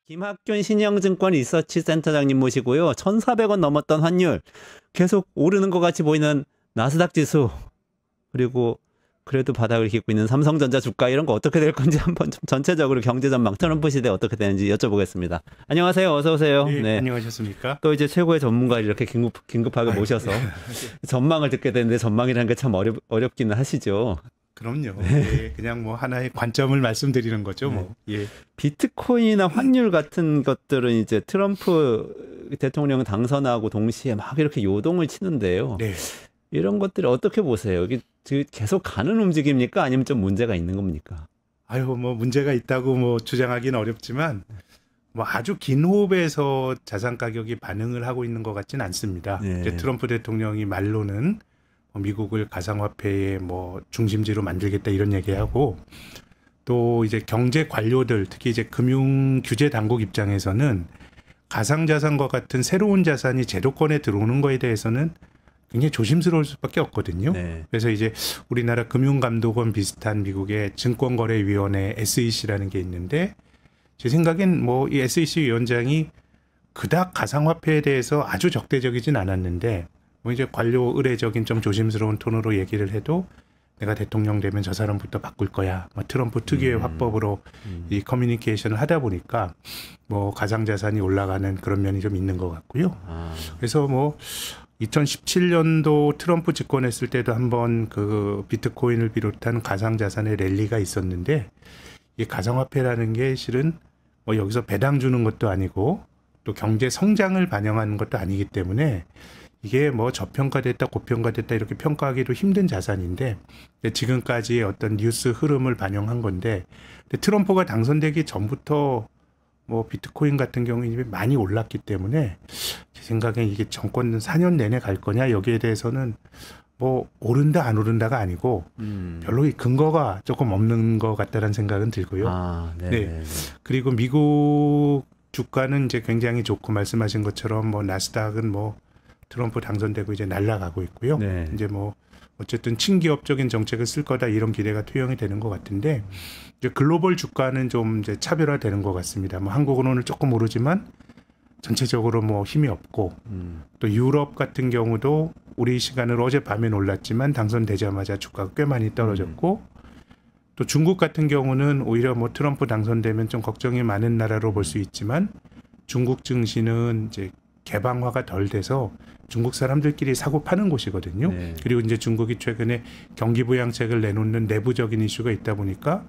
김학균 신영증권 리서치 센터장님 모시고요. 1,400원 넘었던 환율 계속 오르는 것 같이 보이는 나스닥 지수 그리고 그래도 바닥을 딛고 있는 삼성전자 주가 이런 거 어떻게 될 건지 한번 좀 전체적으로 경제 전망 트럼프 시대 어떻게 되는지 여쭤보겠습니다. 안녕하세요. 어서 오세요. 네. 안녕하셨습니까? 또 이제 최고의 전문가를 이렇게 긴급하게 모셔서 전망을 듣게 되는데 전망이라는 게 참 어렵기는 하시죠. 그럼요. 네. 그냥 뭐 하나의 관점을 말씀드리는 거죠. 뭐. 예. 비트코인이나 환율 같은 것들은 이제 트럼프 대통령 당선하고 동시에 막 이렇게 요동을 치는데요. 네. 이런 것들을 어떻게 보세요? 이게 계속 가는 움직임입니까? 아니면 좀 문제가 있는 겁니까? 아유, 뭐 문제가 있다고 뭐 주장하기는 어렵지만 뭐 아주 긴 호흡에서 자산 가격이 반응을 하고 있는 것 같지는 않습니다. 네. 이제 트럼프 대통령이 말로는 미국을 가상화폐의 뭐 중심지로 만들겠다 이런 얘기하고 또 이제 경제 관료들 특히 이제 금융 규제 당국 입장에서는 가상자산과 같은 새로운 자산이 제도권에 들어오는 거에 대해서는 굉장히 조심스러울 수밖에 없거든요. 네. 그래서 이제 우리나라 금융감독원 비슷한 미국의 증권거래위원회 SEC라는 게 있는데 제 생각엔 뭐 이 SEC 위원장이 그닥 가상화폐에 대해서 아주 적대적이진 않았는데 뭐 이제 관료 의례적인 좀 조심스러운 톤으로 얘기를 해도 내가 대통령 되면 저 사람부터 바꿀 거야. 뭐 트럼프 특유의 화법으로 이 커뮤니케이션을 하다 보니까 뭐 가상자산이 올라가는 그런 면이 좀 있는 것 같고요. 그래서 뭐 2017년도 트럼프 집권했을 때도 한번 그 비트코인을 비롯한 가상자산의 랠리가 있었는데 이 가상화폐라는 게 실은 뭐 여기서 배당 주는 것도 아니고 또 경제 성장을 반영하는 것도 아니기 때문에 이게 뭐 저평가됐다 고평가됐다 이렇게 평가하기도 힘든 자산인데 지금까지의 어떤 뉴스 흐름을 반영한 건데 트럼프가 당선되기 전부터 뭐 비트코인 같은 경우는 많이 올랐기 때문에 제 생각엔 이게 정권 4년 내내 갈 거냐 여기에 대해서는 뭐 오른다 안 오른다가 아니고 별로 이 근거가 조금 없는 것 같다는 생각은 들고요. 네. 그리고 미국 주가는 이제 굉장히 좋고 말씀하신 것처럼 뭐 나스닥은 뭐 트럼프 당선되고 이제 날아가고 있고요. 네. 이제 뭐 어쨌든 친기업적인 정책을 쓸 거다 이런 기대가 투영이 되는 것 같은데 이제 글로벌 주가는 좀 이제 차별화되는 것 같습니다. 뭐 한국은 오늘 조금 오르지만 전체적으로 뭐 힘이 없고 또 유럽 같은 경우도 우리 시간으로 어젯밤에 올랐지만 당선되자마자 주가가 꽤 많이 떨어졌고 또 중국 같은 경우는 오히려 뭐 트럼프 당선되면 좀 걱정이 많은 나라로 볼 수 있지만 중국 증시는 이제 개방화가 덜 돼서 중국 사람들끼리 사고 파는 곳이거든요. 네. 그리고 이제 중국이 최근에 경기 부양책을 내놓는 내부적인 이슈가 있다 보니까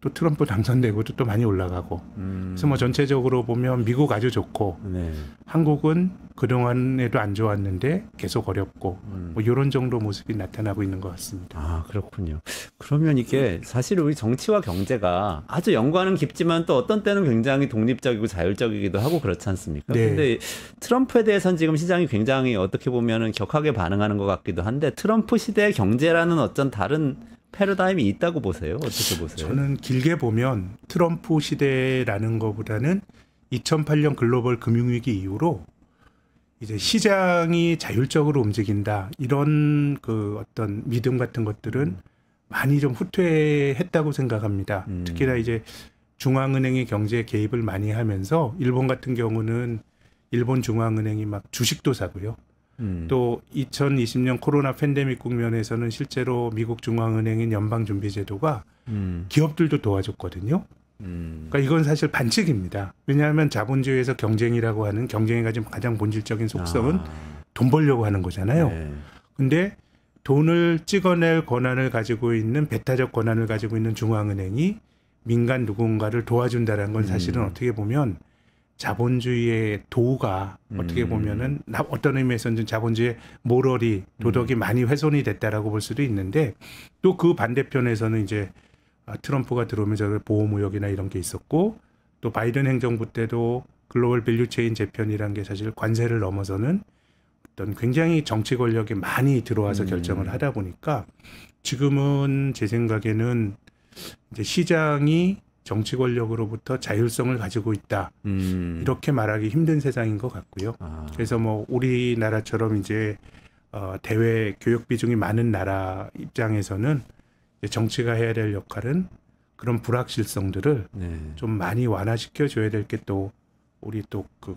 또 트럼프 당선되고도 또 많이 올라가고. 그래서 뭐 전체적으로 보면 미국 아주 좋고 네. 한국은 그동안에도 안 좋았는데 계속 어렵고 뭐 이런 정도 모습이 나타나고 있는 것 같습니다. 아, 그렇군요. 그러면 이게 사실 우리 정치와 경제가 아주 연관은 깊지만 또 어떤 때는 굉장히 독립적이고 자율적이기도 하고 그렇지 않습니까? 네. 근데 트럼프에 대해서는 지금 시장이 굉장히 어떻게 보면은 격하게 반응하는 것 같기도 한데 트럼프 시대의 경제라는 어떤 다른 패러다임이 있다고 보세요? 어떻게 보세요? 저는 길게 보면 트럼프 시대라는 것보다는 2008년 글로벌 금융위기 이후로 이제 시장이 자율적으로 움직인다 이런 그 어떤 믿음 같은 것들은 많이 좀 후퇴했다고 생각합니다. 특히나 이제 중앙은행이 경제에 개입을 많이 하면서 일본 같은 경우는 일본 중앙은행이 막 주식도 사고요. 또 2020년 코로나 팬데믹 국면에서는 실제로 미국 중앙은행인 연방준비제도가 기업들도 도와줬거든요. 그러니까 이건 사실 반칙입니다. 왜냐하면 자본주의에서 경쟁이라고 하는 경쟁이 가진 가장 본질적인 속성은 돈 벌려고 하는 거잖아요. 근데 돈을 찍어낼 권한을 가지고 있는 배타적 권한을 가지고 있는 중앙은행이 민간 누군가를 도와준다는 건 사실은 어떻게 보면 자본주의의 도가 어떻게 보면은 어떤 의미에서는 자본주의의 모럴이 도덕이 많이 훼손이 됐다라고 볼 수도 있는데 또 그 반대편에서는 이제 트럼프가 들어오면서 보호무역이나 이런 게 있었고 또 바이든 행정부 때도 글로벌 밸류체인 재편이라는 게 사실 관세를 넘어서는 어떤 굉장히 정치 권력이 많이 들어와서 결정을 하다 보니까 지금은 제 생각에는 이제 시장이 정치 권력으로부터 자율성을 가지고 있다. 이렇게 말하기 힘든 세상인 것 같고요. 그래서 뭐 우리나라처럼 이제 대외 교역 비중이 많은 나라 입장에서는 정치가 해야 될 역할은 그런 불확실성들을 네. 좀 많이 완화시켜 줘야 될 게 또 우리 또 그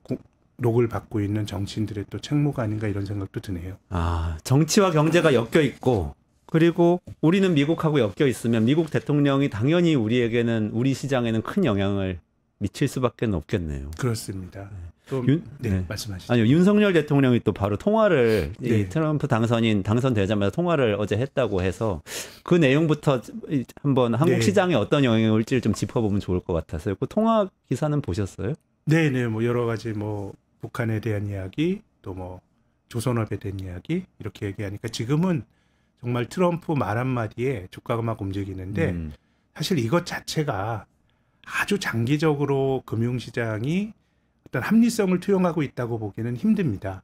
녹을 받고 있는 정치인들의 또 책무가 아닌가 이런 생각도 드네요. 아, 정치와 경제가 엮여 있고 그리고 우리는 미국하고 엮여 있으면 미국 대통령이 당연히 우리에게는 우리 시장에는 큰 영향을 미칠 수밖에 없겠네요. 그렇습니다. 또 네. 말씀하시죠. 아니요, 윤석열 대통령이 또 바로 통화를 이 네. 트럼프 당선되자마자 통화를 어제 했다고 해서 그 내용부터 한번 한국 네. 시장에 어떤 영향을 올지를 좀 짚어보면 좋을 것 같아서요. 그 통화 기사는 보셨어요? 네네, 뭐 여러 가지 뭐 북한에 대한 이야기, 또 뭐 조선업에 대한 이야기 이렇게 얘기하니까 지금은 정말 트럼프 말 한마디에 주가가 막 움직이는데 사실 이것 자체가 아주 장기적으로 금융시장이 어떤 합리성을 투영하고 있다고 보기는 힘듭니다.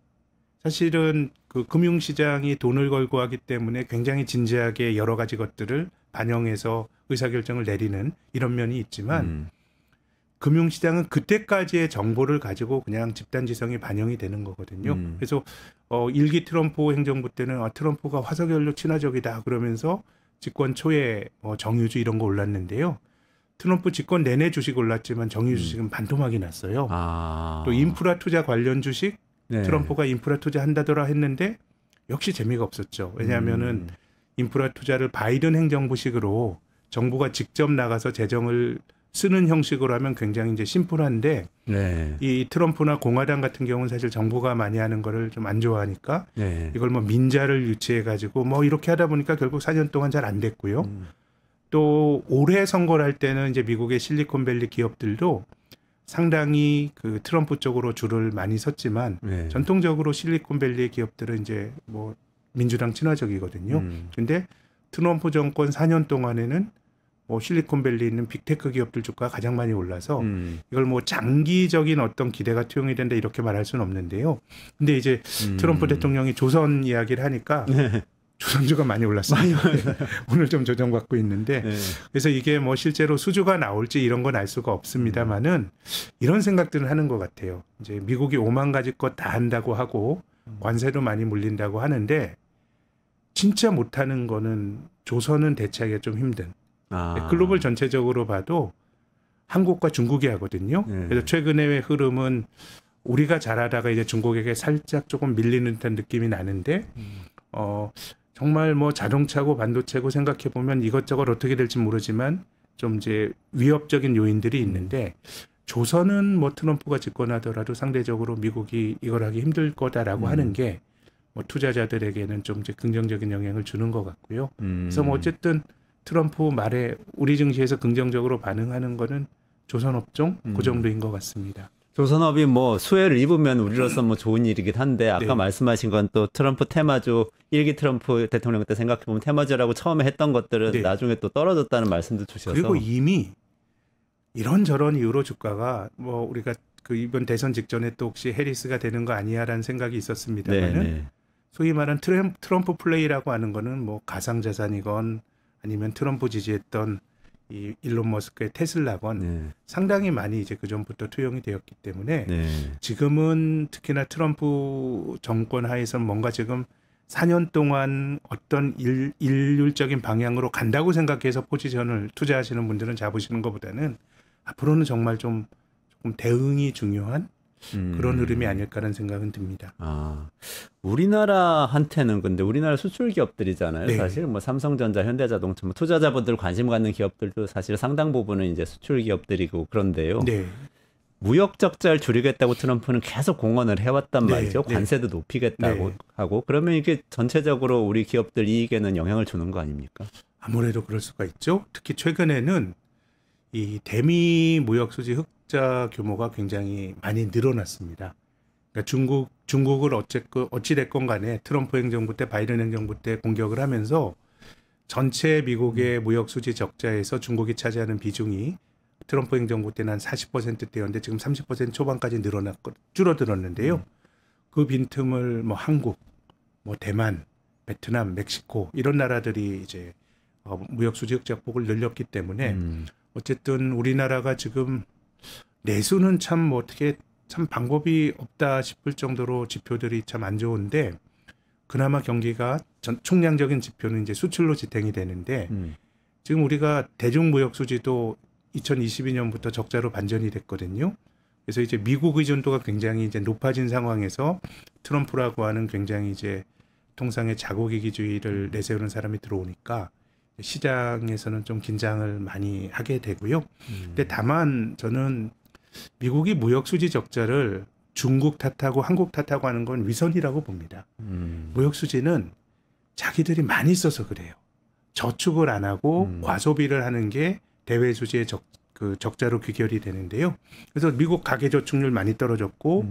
사실은 그 금융시장이 돈을 걸고 하기 때문에 굉장히 진지하게 여러 가지 것들을 반영해서 의사결정을 내리는 이런 면이 있지만 금융시장은 그때까지의 정보를 가지고 그냥 집단지성이 반영이 되는 거거든요. 그래서 일기 트럼프 행정부 때는 트럼프가 화석연료 친화적이다 그러면서 집권 초에 정유주 이런 거 올랐는데요. 트럼프 집권 내내 주식 올랐지만 정유 주식은 반토막이 났어요. 또 인프라 투자 관련 주식 네. 트럼프가 인프라 투자 한다더라 했는데 역시 재미가 없었죠. 왜냐하면은 인프라 투자를 바이든 행정부식으로 정부가 직접 나가서 재정을 쓰는 형식으로 하면 굉장히 이제 심플한데 네. 이 트럼프나 공화당 같은 경우는 사실 정부가 많이 하는 거를 좀 안 좋아하니까 네. 이걸 뭐 민자를 유치해 가지고 뭐 이렇게 하다 보니까 결국 4년 동안 잘 안 됐고요. 또 올해 선거를 할 때는 이제 미국의 실리콘밸리 기업들도 상당히 그 트럼프 쪽으로 줄을 많이 섰지만 네. 전통적으로 실리콘밸리 기업들은 이제 뭐 민주당 친화적이거든요. 근데 트럼프 정권 4년 동안에는 뭐 실리콘밸리에 있는 빅테크 기업들 주가가 가장 많이 올라서 이걸 뭐 장기적인 어떤 기대가 투영이 된다 이렇게 말할 수는 없는데요. 근데 이제 트럼프 대통령이 조선 이야기를 하니까 조선주가 많이 올랐어요. 오늘 좀 조정받고 있는데 네. 그래서 이게 뭐 실제로 수주가 나올지 이런 건 알 수가 없습니다만은 이런 생각들을 하는 것 같아요. 이제 미국이 5만 가지 것 다 한다고 하고 관세도 많이 물린다고 하는데 진짜 못하는 거는 조선은 대체하기가 좀 힘든. 글로벌 전체적으로 봐도 한국과 중국이 하거든요. 네. 그래서 최근의 흐름은 우리가 잘하다가 이제 중국에게 살짝 조금 밀리는 듯한 느낌이 나는데 정말 뭐 자동차고 반도체고 생각해 보면 이것저것 어떻게 될지 모르지만 좀 이제 위협적인 요인들이 있는데 조선은 뭐 트럼프가 집권하더라도 상대적으로 미국이 이걸 하기 힘들 거다라고 하는 게 뭐 투자자들에게는 좀 이제 긍정적인 영향을 주는 것 같고요. 그래서 뭐 어쨌든 트럼프 말에 우리 증시에서 긍정적으로 반응하는 거는 조선업종 그 정도인 것 같습니다. 조선업이 뭐 수혜를 입으면 우리로서 뭐 좋은 일이긴 한데 아까 네. 말씀하신 건 또 트럼프 테마주 일기 트럼프 대통령 때 생각해 보면 테마주라고 처음에 했던 것들은 네. 나중에 또 떨어졌다는 말씀도 주셔서 그리고 이미 이런저런 이유로 주가가 뭐 우리가 그 이번 대선 직전에 또 혹시 해리스가 되는 거 아니야라는 생각이 있었습니다만은 네. 소위 말하는 트럼프 플레이라고 하는 거는 뭐 가상자산이건 아니면 트럼프 지지했던 이 일론 머스크의 테슬라건 네. 상당히 많이 이제 그 전부터 투영이 되었기 때문에 네. 지금은 특히나 트럼프 정권 하에서는 뭔가 지금 4년 동안 어떤 일률적인 방향으로 간다고 생각해서 포지션을 투자하시는 분들은 잡으시는 것보다는 앞으로는 정말 좀 조금 대응이 중요한 그런 흐름이 아닐까라는 생각은 듭니다. 우리나라한테는 근데 우리나라 수출 기업들이잖아요. 네. 사실 뭐 삼성전자, 현대자동차, 뭐 투자자분들 관심 갖는 기업들도 사실 상당 부분은 이제 수출 기업들이고 그런데요. 네. 무역 적자를 줄이겠다고 트럼프는 계속 공언을 해왔단 네, 말이죠. 네. 관세도 높이겠다고 네. 하고 그러면 이게 전체적으로 우리 기업들 이익에는 영향을 주는 거 아닙니까? 아무래도 그럴 수가 있죠. 특히 최근에는 이 대미 무역 수지 흑자 규모가 굉장히 많이 늘어났습니다. 그러니까 중국을 어찌됐건 간에 트럼프 행정부 때 바이든 행정부 때 공격을 하면서 전체 미국의 무역 수지 적자에서 중국이 차지하는 비중이 트럼프 행정부 때는 한 40%대였는데 지금 30% 초반까지 줄어들었는데요. 그 빈틈을 뭐 한국, 뭐 대만, 베트남, 멕시코 이런 나라들이 이제 무역 수지 흑자폭을 늘렸기 때문에 어쨌든 우리나라가 지금 내수는 참 뭐 어떻게 참 방법이 없다 싶을 정도로 지표들이 참 안 좋은데 그나마 경기가 총량적인 지표는 이제 수출로 지탱이 되는데 지금 우리가 대중무역수지도 2022년부터 적자로 반전이 됐거든요. 그래서 이제 미국 의존도가 굉장히 이제 높아진 상황에서 트럼프라고 하는 굉장히 이제 통상의 자국이기주의를 내세우는 사람이 들어오니까 시장에서는 좀 긴장을 많이 하게 되고요. 근데 다만 저는 미국이 무역수지 적자를 중국 탓하고 한국 탓하고 하는 건 위선이라고 봅니다. 무역수지는 자기들이 많이 써서 그래요. 저축을 안 하고 과소비를 하는 게 대외수지의 적자로 귀결이 되는데요. 그래서 미국 가계저축률 많이 떨어졌고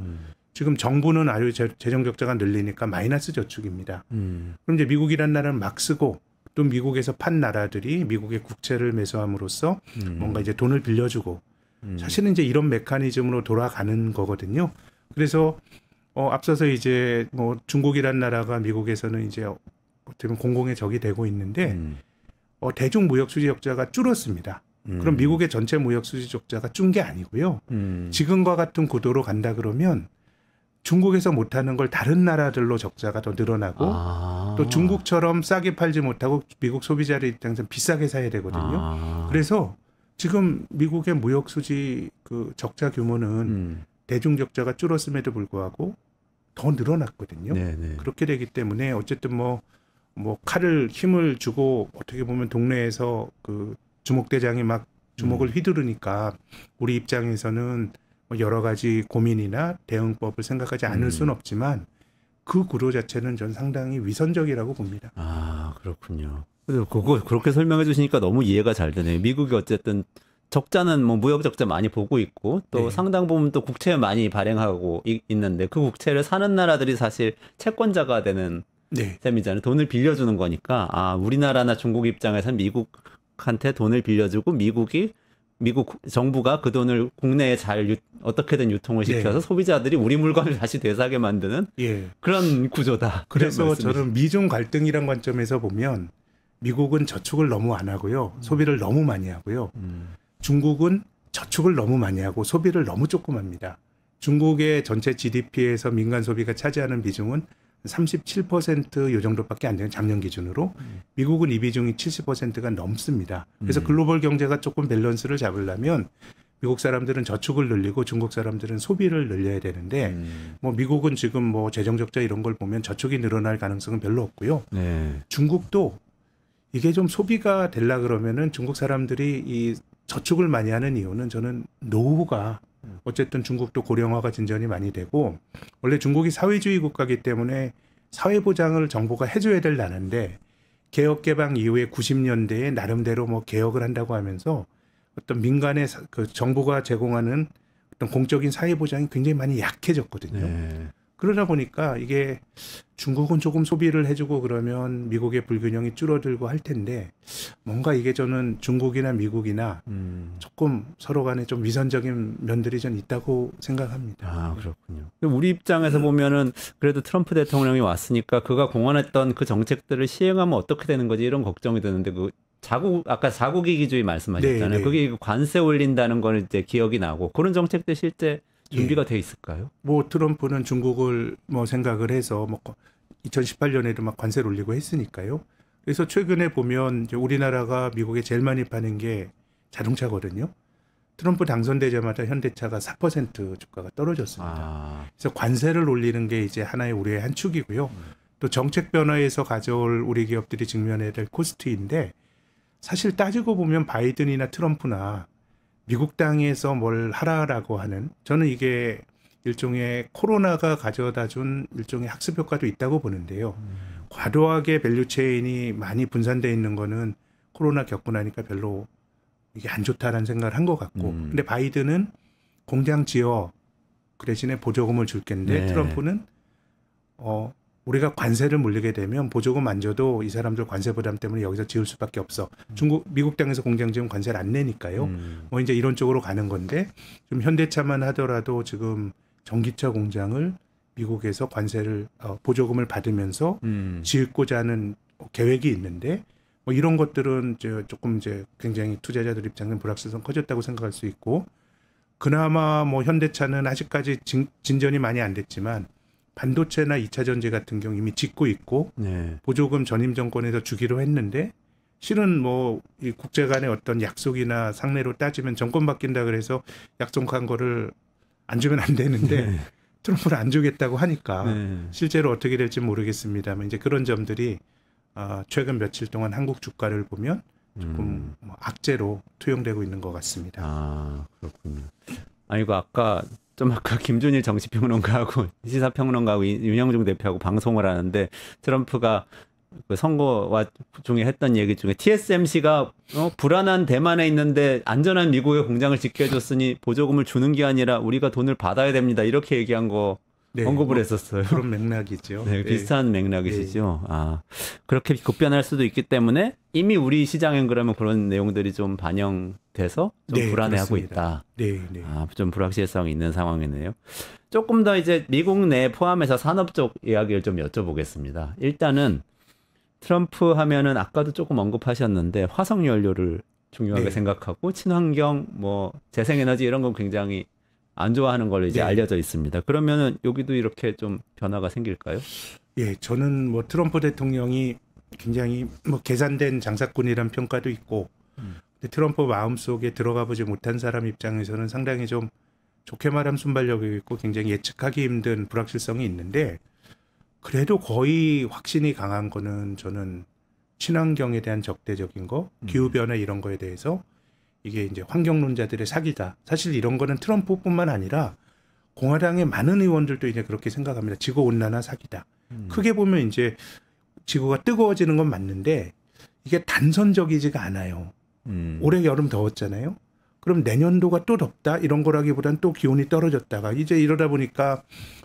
지금 정부는 아주 재정적자가 늘리니까 마이너스 저축입니다. 그럼 이제 미국이란 나라는 막 쓰고 또 미국에서 판 나라들이 미국의 국채를 매수함으로써 뭔가 이제 돈을 빌려주고 사실은 이제 이런 메커니즘으로 돌아가는 거거든요. 그래서 앞서서 이제 뭐 중국이란 나라가 미국에서는 이제 어떻게 보면 공공의 적이 되고 있는데 대중 무역 수지 적자가 줄었습니다. 그럼 미국의 전체 무역 수지 적자가 준 게 아니고요. 지금과 같은 구도로 간다 그러면 중국에서 못하는 걸 다른 나라들로 적자가 더 늘어나고 또 중국처럼 싸게 팔지 못하고 미국 소비자의 입장에서 비싸게 사야 되거든요. 그래서 지금 미국의 무역 수지 그 적자 규모는 대중 적자가 줄었음에도 불구하고 더 늘어났거든요. 네네. 그렇게 되기 때문에 어쨌든 뭐 칼을 힘을 주고 어떻게 보면 동네에서 그 주목대장이 막 주먹을 휘두르니까 우리 입장에서는 여러 가지 고민이나 대응법을 생각하지 않을 수는 없지만 그 구도 자체는 전 상당히 위선적이라고 봅니다. 아, 그렇군요. 그래서 그렇게 설명해 주시니까 너무 이해가 잘 되네요. 미국이 어쨌든 적자는 뭐 무역 적자 많이 보고 있고 또 네. 상당 부분 또 국채 많이 발행하고 있는데 그 국채를 사는 나라들이 사실 채권자가 되는 네. 셈이잖아요. 돈을 빌려주는 거니까 우리나라나 중국 입장에서는 미국한테 돈을 빌려주고 미국 정부가 그 돈을 국내에 어떻게든 유통을 시켜서 소비자들이 우리 물건을 다시 되사게 만드는 예. 그런 구조다. 그래서 저는 미중 갈등이란 관점에서 보면 미국은 저축을 너무 안 하고요. 소비를 너무 많이 하고요. 중국은 저축을 너무 많이 하고 소비를 너무 조금 합니다. 중국의 전체 GDP에서 민간 소비가 차지하는 비중은 37%요 정도밖에 안 되는 작년 기준으로 미국은 이 비중이 70%가 넘습니다. 그래서 글로벌 경제가 조금 밸런스를 잡으려면 미국 사람들은 저축을 늘리고 중국 사람들은 소비를 늘려야 되는데 뭐 미국은 지금 뭐 재정 적자 이런 걸 보면 저축이 늘어날 가능성은 별로 없고요. 네. 중국도 이게 좀 소비가 되려 그러면은 중국 사람들이 이 저축을 많이 하는 이유는 저는 노후가 어쨌든 중국도 고령화가 진전이 많이 되고 원래 중국이 사회주의 국가이기 때문에 사회보장을 정부가 해줘야 될 나라인데 개혁개방 이후에 90년대에 나름대로 뭐 개혁을 한다고 하면서 어떤 민간의 그 정부가 제공하는 어떤 공적인 사회보장이 굉장히 많이 약해졌거든요. 네. 그러다 보니까 이게 중국은 조금 소비를 해주고 그러면 미국의 불균형이 줄어들고 할 텐데 뭔가 이게 저는 중국이나 미국이나 조금 서로 간에 좀 위선적인 면들이 좀 있다고 생각합니다. 아, 그렇군요. 우리 입장에서 보면은 그래도 트럼프 대통령이 왔으니까 그가 공언했던 그 정책들을 시행하면 어떻게 되는 거지 이런 걱정이 드는데 아까 자국이기주의 말씀하셨잖아요. 네, 네. 그게 관세 올린다는 건 이제 기억이 나고 그런 정책들 실제 준비가 돼 있을까요? 뭐 트럼프는 중국을 뭐 생각을 해서 뭐 2018년에도 막 관세를 올리고 했으니까요. 그래서 최근에 보면 이제 우리나라가 미국에 제일 많이 파는 게 자동차거든요. 트럼프 당선되자마자 현대차가 4% 주가가 떨어졌습니다. 그래서 관세를 올리는 게 이제 하나의 우리의 한 축이고요. 또 정책 변화에서 가져올 우리 기업들이 직면해야 될 코스트인데 사실 따지고 보면 바이든이나 트럼프나 미국 땅에서 뭘 하라라고 하는 저는 이게 일종의 코로나가 가져다 준 일종의 학습 효과도 있다고 보는데요. 과도하게 밸류체인이 많이 분산되어 있는 거는 코로나 겪고 나니까 별로 이게 안 좋다라는 생각을 한 것 같고 근데 바이든은 공장 지어 그 대신에 보조금을 줄 텐데 네. 트럼프는 우리가 관세를 물리게 되면 보조금 안 줘도 이 사람들 관세 부담 때문에 여기서 지을 수밖에 없어. 미국 땅에서 공장 지으면 관세를 안 내니까요. 뭐 이제 이런 쪽으로 가는 건데 좀 현대차만 하더라도 지금 전기차 공장을 미국에서 관세를 보조금을 받으면서 짓고자 하는 계획이 있는데 뭐 이런 것들은 조금 이제 굉장히 투자자들 입장에서 불확실성 커졌다고 생각할 수 있고 그나마 뭐 현대차는 아직까지 진전이 많이 안 됐지만 반도체나 2차 전지 같은 경우 이미 짓고 있고 네. 보조금 전임 정권에서 주기로 했는데 실은 뭐 이 국제 간의 어떤 약속이나 상례로 따지면 정권 바뀐다 그래서 약속한 거를 안 주면 안 되는데 네. 트럼프를 안 주겠다고 하니까 네. 실제로 어떻게 될지 모르겠습니다만 이제 그런 점들이 최근 며칠 동안 한국 주가를 보면 조금 뭐 악재로 투영되고 있는 것 같습니다. 아, 그렇군요. 아니고 아까 김준일 정치평론가하고 시사평론가하고 윤영중 대표하고 방송을 하는데 트럼프가 그 선거와 중에 했던 얘기 중에 TSMC가 불안한 대만에 있는데 안전한 미국의 공장을 지켜줬으니 보조금을 주는 게 아니라 우리가 돈을 받아야 됩니다. 이렇게 얘기한 거 네, 언급을 뭐 했었어요. 그런 맥락이죠. 네, 네. 비슷한 맥락이시죠. 아, 그렇게 급변할 수도 있기 때문에 이미 우리 시장엔 그러면 그런 내용들이 좀 반영돼서 좀 네, 불안해하고 그렇습니다. 있다. 네, 네. 아, 좀 불확실성이 있는 상황이네요. 조금 더 이제 미국 내 포함해서 산업 쪽 이야기를 좀 여쭤보겠습니다. 일단은 트럼프 하면은 아까도 조금 언급하셨는데 화석 연료를 중요하게 네. 생각하고 친환경 뭐 재생에너지 이런 건 굉장히 안 좋아하는 걸로 이제 네. 알려져 있습니다. 그러면은 여기도 이렇게 좀 변화가 생길까요? 예, 저는 뭐 트럼프 대통령이 굉장히 뭐 계산된 장사꾼이란 평가도 있고, 근데 트럼프 마음속에 들어가 보지 못한 사람 입장에서는 상당히 좀 좋게 말하면 순발력이 있고 굉장히 예측하기 힘든 불확실성이 있는데, 그래도 거의 확신이 강한 거는 저는 친환경에 대한 적대적인 거, 기후변화 이런 거에 대해서 이게 이제 환경론자들의 사기다. 사실 이런 거는 트럼프뿐만 아니라 공화당의 많은 의원들도 이제 그렇게 생각합니다. 지구온난화 사기다. 크게 보면 이제 지구가 뜨거워지는 건 맞는데 이게 단선적이지가 않아요. 올해 여름 더웠잖아요. 그럼 내년도가 또 덥다 이런 거라기보단 또 기온이 떨어졌다가 이제 이러다 보니까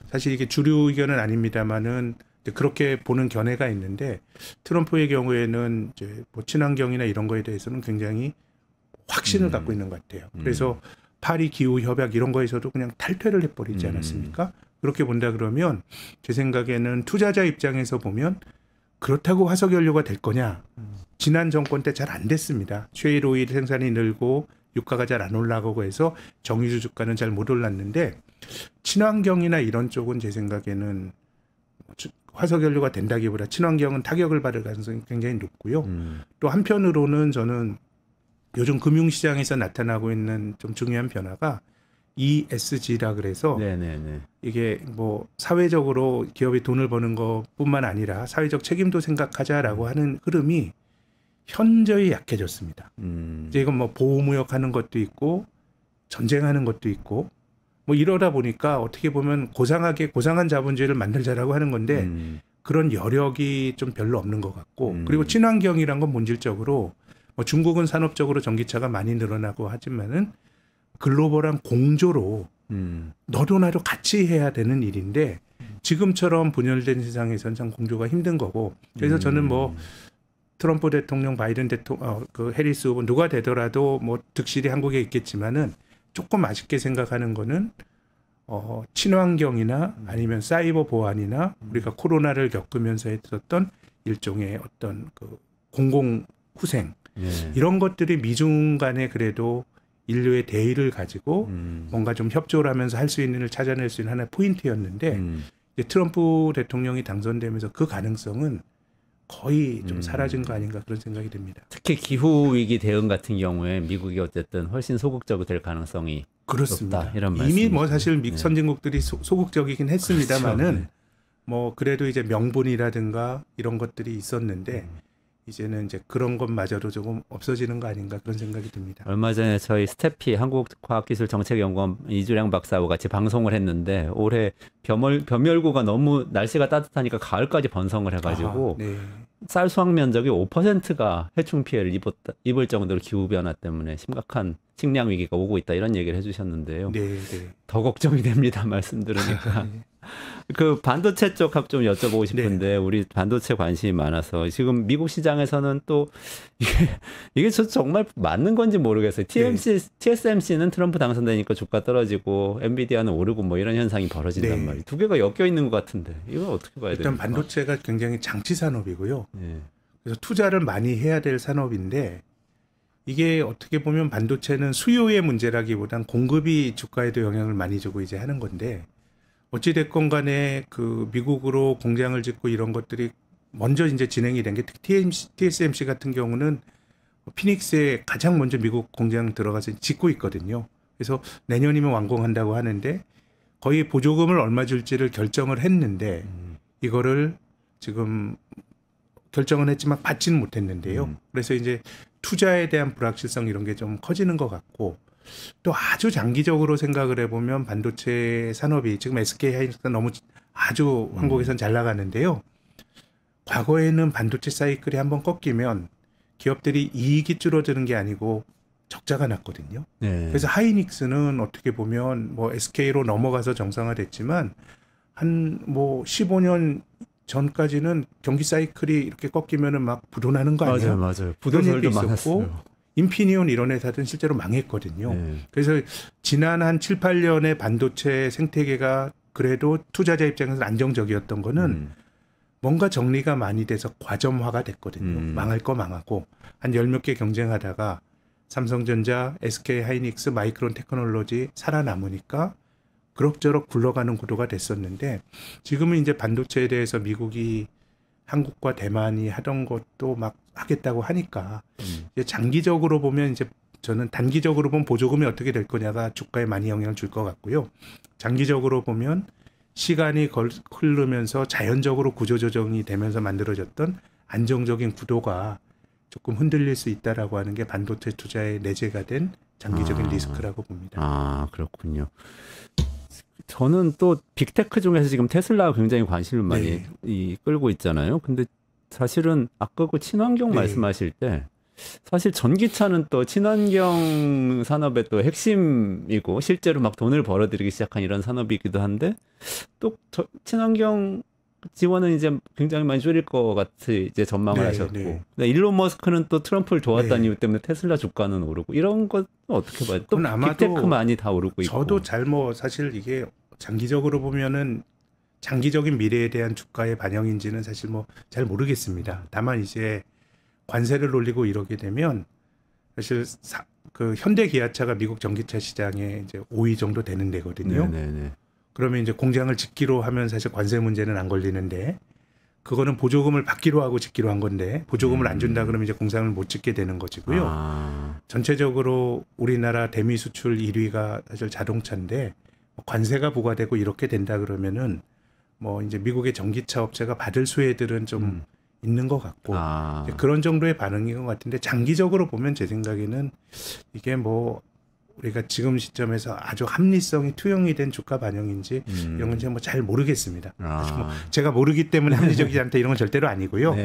사실 이게 주류 의견은 아닙니다만은 그렇게 보는 견해가 있는데 트럼프의 경우에는 이제 뭐 친환경이나 이런 거에 대해서는 굉장히 확신을 갖고 있는 것 같아요. 그래서 파리 기후 협약 이런 거에서도 그냥 탈퇴를 해버리지 않았습니까? 그렇게 본다 그러면 제 생각에는 투자자 입장에서 보면 그렇다고 화석연료가 될 거냐? 지난 정권 때 잘 안 됐습니다. 셰일 오일 생산이 늘고 유가가 잘 안 올라가고 해서 정유주 주가는 잘 못 올랐는데 친환경이나 이런 쪽은 제 생각에는 화석연료가 된다기보다 친환경은 타격을 받을 가능성이 굉장히 높고요. 또 한편으로는 저는 요즘 금융시장에서 나타나고 있는 좀 중요한 변화가 ESG라 그래서 네네네. 이게 뭐 사회적으로 기업이 돈을 버는 것뿐만 아니라 사회적 책임도 생각하자라고 하는 흐름이 현저히 약해졌습니다. 이제 이건 뭐 보호무역하는 것도 있고 전쟁하는 것도 있고 뭐 이러다 보니까 어떻게 보면 고상한 자본주의를 만들자라고 하는 건데 그런 여력이 좀 별로 없는 것 같고 그리고 친환경이란 건 본질적으로 뭐 중국은 산업적으로 전기차가 많이 늘어나고 하지만은 글로벌한 공조로 너도 나도 같이 해야 되는 일인데 지금처럼 분열된 세상에서는 참 공조가 힘든 거고 그래서 저는 뭐 트럼프 대통령, 바이든 대통령, 그 해리스 후보 누가 되더라도 뭐 득실이 한국에 있겠지만은 조금 아쉽게 생각하는 거는 친환경이나 아니면 사이버 보안이나 우리가 코로나를 겪으면서 했었던 일종의 어떤 그 공공 후생 이런 것들이 미중 간에 그래도 인류의 대의를 가지고 뭔가 좀 협조를 하면서 할 수 있는 일을 찾아낼 수 있는 하나의 포인트였는데 이제 트럼프 대통령이 당선되면서 그 가능성은 거의 좀 사라진 거 아닌가 그런 생각이 듭니다. 특히 기후 위기 대응 같은 경우에 미국이 어쨌든 훨씬 소극적으로 될 가능성이 그렇습니다. 높다, 이런 이미 말씀이시죠. 뭐 사실 네. 선진국들이 소극적이긴 했습니다만은 그렇죠. 네. 뭐 그래도 이제 명분이라든가 이런 것들이 있었는데 이제는 이제 그런 것마저도 조금 없어지는 거 아닌가 그런 생각이 듭니다. 얼마 전에 저희 스태피 한국과학기술정책연구원 이주량 박사하고 같이 방송을 했는데 올해 벼멸구가 너무 날씨가 따뜻하니까 가을까지 번성을 해가지고 네. 쌀 수확 면적이 5%가 해충 피해를 입을 정도로 기후변화 때문에 심각한 식량 위기가 오고 있다 이런 얘기를 해주셨는데요. 네, 네. 더 걱정이 됩니다. 말씀 들으니까. 그 반도체 쪽 좀 여쭤보고 싶은데 우리 반도체 관심이 많아서 지금 미국 시장에서는 또 이게 정말 맞는 건지 모르겠어요. TSMC는 트럼프 당선되니까 주가 떨어지고 엔비디아는 오르고 뭐 이런 현상이 벌어진단 말이에요. 두 개가 엮여 있는 것 같은데 이거 어떻게 봐야 됩니까? 일단 반도체가 굉장히 장치 산업이고요. 네. 그래서 투자를 많이 해야 될 산업인데 이게 어떻게 보면 반도체는 수요의 문제라기보단 공급이 주가에도 영향을 많이 주고 이제 하는 건데 어찌됐건 간에 그 미국으로 공장을 짓고 이런 것들이 먼저 이제 진행이 된 게 TSMC 같은 경우는 피닉스에 가장 먼저 미국 공장 들어가서 짓고 있거든요. 그래서 내년이면 완공한다고 하는데 거의 보조금을 얼마 줄지를 결정을 했는데 이거를 지금 결정은 했지만 받지는 못했는데요. 그래서 이제 투자에 대한 불확실성 이런 게 좀 커지는 것 같고 또 아주 장기적으로 생각을 해보면 반도체 산업이 지금 SK 하이닉스가 너무 아주 한국에선 잘 나가는데요. 과거에는 반도체 사이클이 한번 꺾이면 기업들이 이익이 줄어드는 게 아니고 적자가 났거든요. 네. 그래서 하이닉스는 어떻게 보면 뭐 SK로 넘어가서 정상화됐지만 한 뭐 15년 전까지는 경기 사이클이 이렇게 꺾이면은 막 부도나는 거 아니에요? 맞아요. 그런 일도 부도설도 있었고 많았어요. 인피니온 이런 회사들은 실제로 망했거든요. 네. 그래서 지난 한 7, 8년의 반도체 생태계가 그래도 투자자 입장에서 안정적이었던 거는 뭔가 정리가 많이 돼서 과점화가 됐거든요. 망할 거 망하고 한 열 몇 개 경쟁하다가 삼성전자, SK 하이닉스, 마이크론 테크놀로지 살아남으니까 그럭저럭 굴러가는 구도가 됐었는데 지금은 이제 반도체에 대해서 미국이 한국과 대만이 하던 것도 막 하겠다고 하니까 이제 장기적으로 보면 이제 저는 단기적으로 보면 보조금이 어떻게 될 거냐가 주가에 많이 영향을 줄 것 같고요. 장기적으로 보면 시간이 흐르면서 자연적으로 구조조정이 되면서 만들어졌던 안정적인 구도가 조금 흔들릴 수 있다라고 하는 게 반도체 투자의 내재가 된 장기적인 리스크라고 봅니다. 아, 그렇군요. 저는 또 빅테크 중에서 지금 테슬라가 굉장히 관심을 많이 끌고 있잖아요. 근데 사실은 아까 그 친환경 말씀하실 때 사실 전기차는 또 친환경 산업의 또 핵심이고 실제로 막 돈을 벌어들이기 시작한 이런 산업이기도 한데 또 친환경 지원은 이제 굉장히 많이 줄일 것 같이 이제 전망을 하셨고 근데 일론 머스크는 또 트럼프를 좋아했다는 이유 때문에 테슬라 주가는 오르고 이런 건 어떻게 봐요? 또 빅테크만이 다 오르고 있고 저도 잘 뭐 사실 이게 장기적으로 보면은 장기적인 미래에 대한 주가의 반영인지는 사실 뭐 잘 모르겠습니다. 다만 이제 관세를 올리고 이러게 되면 사실 그 현대 기아차가 미국 전기차 시장에 이제 5위 정도 되는 데거든요. 그러면 이제 공장을 짓기로 하면 사실 관세 문제는 안 걸리는데 그거는 보조금을 받기로 하고 짓기로 한 건데 보조금을 안 준다 그러면 이제 공장을 못 짓게 되는 것이고요. 전체적으로 우리나라 대미 수출 1위가 사실 자동차인데 관세가 부과되고 이렇게 된다 그러면은 뭐 이제 미국의 전기차 업체가 받을 수혜들은 좀 있는 것 같고 그런 정도의 반응인 것 같은데 장기적으로 보면 제 생각에는 이게 뭐 우리가 지금 시점에서 아주 합리성이 투영이 된 주가 반영인지 이런 건 제가 뭐 잘 모르겠습니다. 뭐 제가 모르기 때문에 합리적이지 않다 이런 건 절대로 아니고요.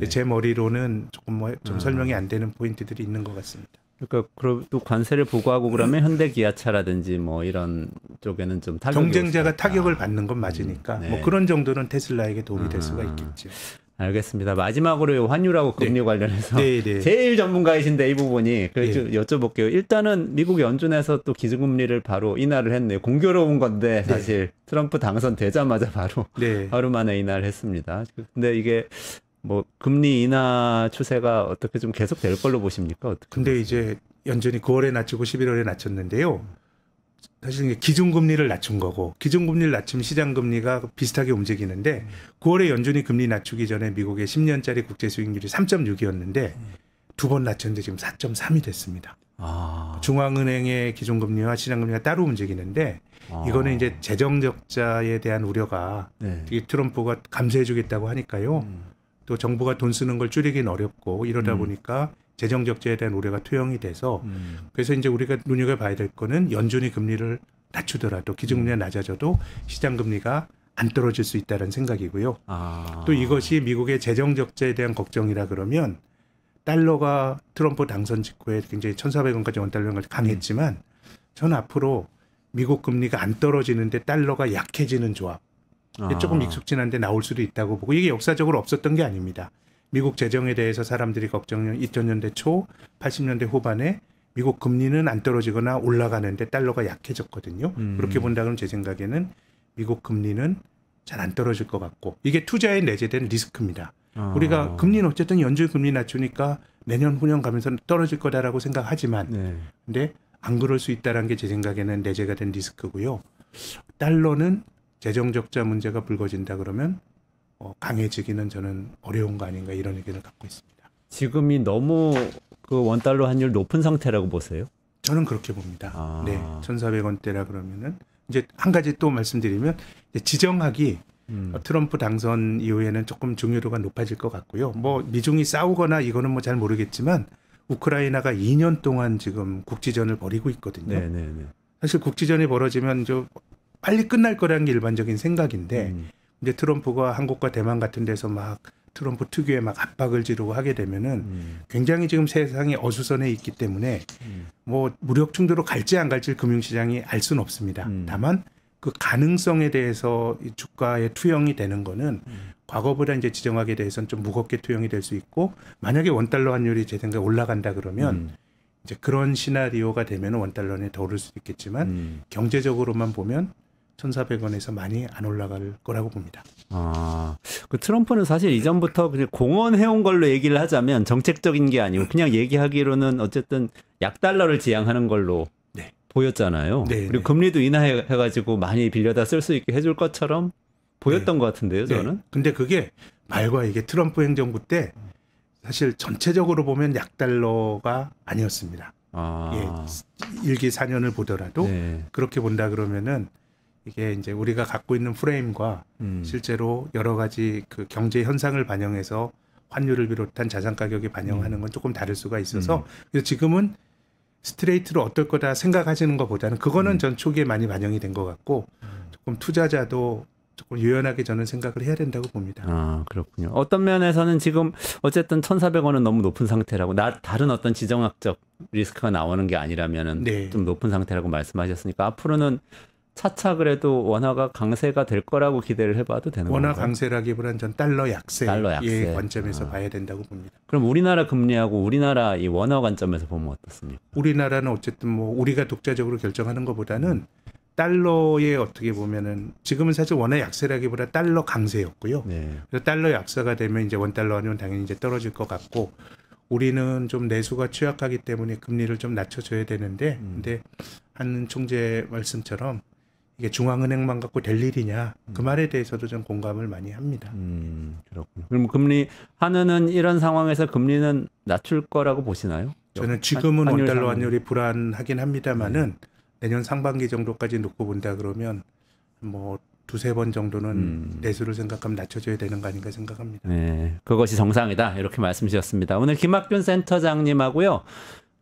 제 머리로는 조금 뭐 좀 설명이 안 되는 포인트들이 있는 것 같습니다. 그러니까 또 관세를 부과하고 그러면 현대 기아차라든지 뭐 이런 쪽에는 좀 타격이 경쟁자가 타격을 받는 건 맞으니까 뭐 그런 정도는 테슬라에게 도움이 될 수가 있겠죠. 알겠습니다. 마지막으로 환율하고 금리 관련해서 제일 전문가이신데 이 부분이 그래서 여쭤볼게요. 일단은 미국 연준에서 또 기준금리를 바로 인하를 했네요. 공교로운 건데 사실 트럼프 당선되자마자 바로 하루 만에 인하를 했습니다. 근데 이게 뭐 금리 인하 추세가 어떻게 좀 계속 될 걸로 보십니까? 어떻게? 근데 이제 연준이 9월에 낮추고 11월에 낮췄는데요. 사실 이게 기준금리를 낮춘 거고 기준금리를 낮추면 시장금리가 비슷하게 움직이는데 9월에 연준이 금리 낮추기 전에 미국의 10년짜리 국제수익률이 3.6이었는데 두 번 낮췄는데 지금 4.3이 됐습니다. 중앙은행의 기준금리와 시장금리가 따로 움직이는데 이거는 이제 재정적자에 대한 우려가 트럼프가 감세해 주겠다고 하니까요. 또 정부가 돈 쓰는 걸 줄이긴 어렵고 이러다 보니까 재정 적자에 대한 우려가 투영이 돼서 그래서 이제 우리가 눈여겨봐야 될 거는 연준이 금리를 낮추더라도 기준금리가 낮아져도 시장금리가 안 떨어질 수 있다는 생각이고요. 또 이것이 미국의 재정 적자에 대한 걱정이라 그러면 달러가 트럼프 당선 직후에 굉장히 1,400원까지 원달러까지 강했지만 전 앞으로 미국 금리가 안 떨어지는데 달러가 약해지는 조합 조금 익숙진한데 나올 수도 있다고 보고 이게 역사적으로 없었던 게 아닙니다. 미국 재정에 대해서 사람들이 걱정은 2000년대 초, 80년대 후반에 미국 금리는 안 떨어지거나 올라가는데 달러가 약해졌거든요. 그렇게 본다면 제 생각에는 미국 금리는 잘 안 떨어질 것 같고 이게 투자에 내재된 리스크입니다. 우리가 금리는 어쨌든 연준 금리 낮추니까 내년 후년 가면서 떨어질 거다라고 생각하지만 근데 안 그럴 수 있다는 게 제 생각에는 내재가 된 리스크고요. 달러는 재정 적자 문제가 불거진다 그러면 강해지기는 저는 어려운 거 아닌가 이런 의견을 갖고 있습니다. 지금이 너무 그 원달러 환율 높은 상태라고 보세요? 저는 그렇게 봅니다. 아. 네, 1,400원대라 그러면은 이제 한 가지 또 말씀드리면 이제 지정학이 트럼프 당선 이후에는 조금 중요도가 높아질 것 같고요. 뭐 미중이 싸우거나 이거는 뭐 잘 모르겠지만 우크라이나가 2년 동안 지금 국지전을 벌이고 있거든요. 네네네. 사실 국지전이 벌어지면 좀 빨리 끝날 거라는 게 일반적인 생각인데 이제 트럼프가 한국과 대만 같은 데서 막 트럼프 특유의 막 압박을 지르고 하게 되면은 굉장히 지금 세상이 어수선해 있기 때문에 뭐 무력 충돌로 갈지 안 갈지 금융시장이 알 수는 없습니다. 다만 그 가능성에 대해서 이 주가에 투영이 되는 거는 과거보다 이제 지정학에 대해서는 좀 무겁게 투영이 될 수 있고 만약에 원달러 환율이 제 생각에 올라간다 그러면 이제 그런 시나리오가 되면 원달러는 더 오를 수도 있겠지만 경제적으로만 보면 1,400원에서 많이 안 올라갈 거라고 봅니다. 아, 그 트럼프는 사실 이전부터 그냥 공언해온 걸로 얘기를 하자면 정책적인 게 아니고 그냥 얘기하기로는 어쨌든 약달러를 지향하는 걸로 네. 보였잖아요. 네, 그리고 네. 금리도 인하해가지고 많이 빌려다 쓸 수 있게 해줄 것처럼 보였던 것 같은데요, 저는. 네. 근데 그게 말과 이게 트럼프 행정부 때 사실 전체적으로 보면 약달러가 아니었습니다. 아, 예, 일기 4년을 보더라도 네. 그렇게 본다 그러면은 이게 이제 우리가 갖고 있는 프레임과 실제로 여러 가지 그 경제 현상을 반영해서 환율을 비롯한 자산 가격에 반영하는 건 조금 다를 수가 있어서 그래서 지금은 스트레이트로 어떨 거다 생각하시는 것보다는 그거는 전 초기에 많이 반영이 된 것 같고 조금 투자자도 조금 유연하게 저는 생각을 해야 된다고 봅니다. 아, 그렇군요. 어떤 면에서는 지금 어쨌든 1,400원은 너무 높은 상태라고 다른 어떤 지정학적 리스크가 나오는 게 아니라면은 네. 좀 높은 상태라고 말씀하셨으니까 앞으로는 차차 그래도 원화가 강세가 될 거라고 기대를 해봐도 되는 건가요? 원화 강세라기보다는 전 달러 약세의 달러 약세. 관점에서 봐야 된다고 봅니다. 그럼 우리나라 금리하고 우리나라 이 원화 관점에서 보면 어떻습니까? 우리나라는 어쨌든 뭐 우리가 독자적으로 결정하는 것보다는 달러의 어떻게 보면은 지금은 사실 원화 약세라기보다 달러 강세였고요. 네. 그래서 달러 약세가 되면 이제 원달러 환율은 당연히 이제 떨어질 것 같고 우리는 좀 내수가 취약하기 때문에 금리를 좀 낮춰줘야 되는데 근데 한 총재 말씀처럼 이게 중앙은행만 갖고 될 일이냐 그 말에 대해서도 좀 공감을 많이 합니다. 그렇군요. 그럼 금리 한은은 이런 상황에서 금리는 낮출 거라고 보시나요? 저는 지금은 환율 원달러 상황. 환율이 불안하긴 합니다만은 내년 상반기 정도까지 놓고 본다 그러면 뭐 두세 번 정도는 내수를 생각하면 낮춰줘야 되는 거 아닌가 생각합니다. 네, 그것이 정상이다 이렇게 말씀 주셨습니다. 오늘 김학균 센터장님하고요.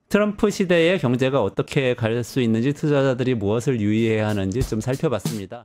트럼프 시대의 경제가 어떻게 갈 수 있는지 투자자들이 무엇을 유의해야 하는지 좀 살펴봤습니다.